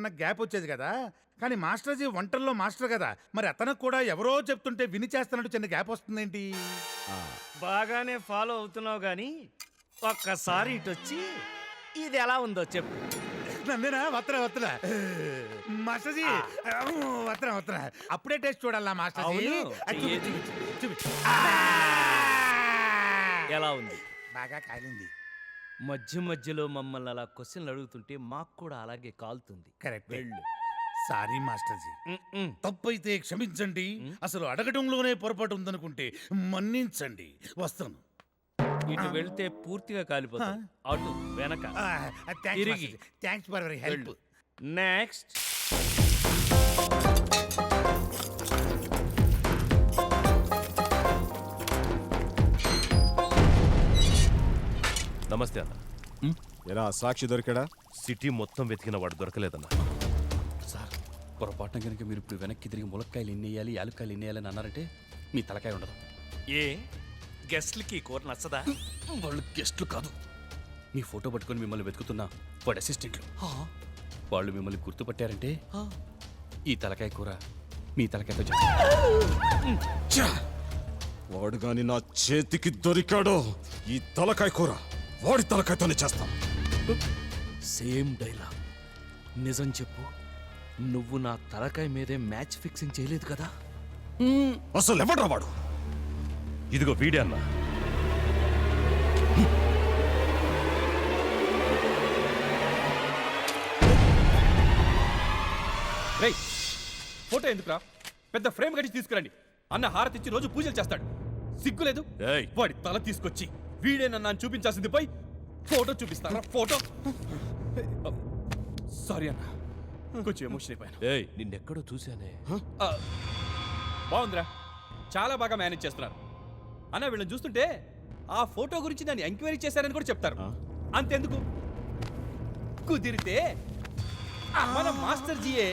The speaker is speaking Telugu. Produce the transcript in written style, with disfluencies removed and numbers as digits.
చిన్న గ్యాప్ వచ్చేది కదా. కానీ మాస్టర్జీ వంటల్లో మాస్టర్ కదా, మరి అతనికి కూడా ఎవరో చెప్తుంటే విని చేస్తున్నట్టు చిన్న గ్యాప్ వస్తుందేంటి? బాగానే ఫాలో అవుతున్నావు గాని ఒక్కసారి ఇటొచ్చి ఇది ఎలా ఉందో చెప్పు. నందేనా వత్తరా మాస్టర్జీ, వత్తరా అప్పుడే టేస్ట్ చూడాలా మాస్టర్జీ? అవును, అది చూపించు. ఎలా ఉంది? బాగా కాలింది. మధ్య మధ్యలో మమ్మల్ని అలా క్వశ్చన్లు అడుగుతుంటే మాకు కూడా అలాగే కాలుతుంది. కరెక్ట్. వెళ్ళు. సారీ మాస్టర్జీ, మ్మ్. తప్పైతే క్షమించండి. అసలు అడగడంలోనే పొరపాటు ఉందనుకుంటే మన్నించండి. వస్తాను. ఇటు వెళ్తే పూర్తిగా కాలిపోతాం. అటు వెనక తిరిగి. Thanks for your help. Next. నమస్తే అన్న. ఎరా సాక్షి దొరికాడా? సిటీ మొత్తం వెతికిన వాడు దొరకలేదన్న. సార్ పొరపాటున కనుక మీరు ఇప్పుడు వెనక్కి తిరిగి ములక్కాయలు ఎన్ని వేయాలి యాలుక్కాయలు ఎన్ని వేయాలని అన్నారంటే మీ తలకాయ ఉండదు. ఏ గెస్ట్లకి కూర నచ్చదా? వాళ్ళు గెస్ట్లు కాదు, మీ ఫోటో పట్టుకొని మిమ్మల్ని వెతుకుతున్న వాడి అసిస్టెంట్లు. వాళ్ళు మిమ్మల్ని గుర్తుపట్టారంటే ఈ తలకాయ కూర మీ తలకాయతో చేస్తారు. వాడు గాని నా చేతికి దొరికాడో ఈ తలకాయ కూర వాడి తలకాయతోనే చేస్తాం. Same dialogue. నిజం చెప్పు, నువ్వు నా తలకాయ మీదే మ్యాచ్ ఫిక్సింగ్ చేయలేదు కదా? అసలు ఎవడ్రా వాడు? ఇదిగో వీడే అన్న. రేయ్, ఫోటో ఎందుకురా? పెద్ద ఫ్రేమ్ కట్టి తీసుకురండి. అన్న హారతి ఇచ్చి రోజు పూజలు చేస్తాడు. సిగ్గులేదు? ఏయ్. వాడి తల తీసుకొచ్చి వీడేనన్నా చూపించాల్సింది పోయి ఫోటో చూపిస్తారా? ఫోటో. సారీ అన్న, కొంచెం ఎమోషన్ అయిపోయాను. ఏయ్, నిన్నెక్కడో చూశానే. బాగుందిరా, చాలా బాగా మేనేజ్ చేస్తున్నారు అన్న. వీళ్ళని చూస్తుంటే ఆ ఫోటో గురించి నన్ను ఎంక్వైరీ చేశారని కూడా చెప్తారు. అంతెందుకు, కుదిరితే మన మాస్టర్ జీయే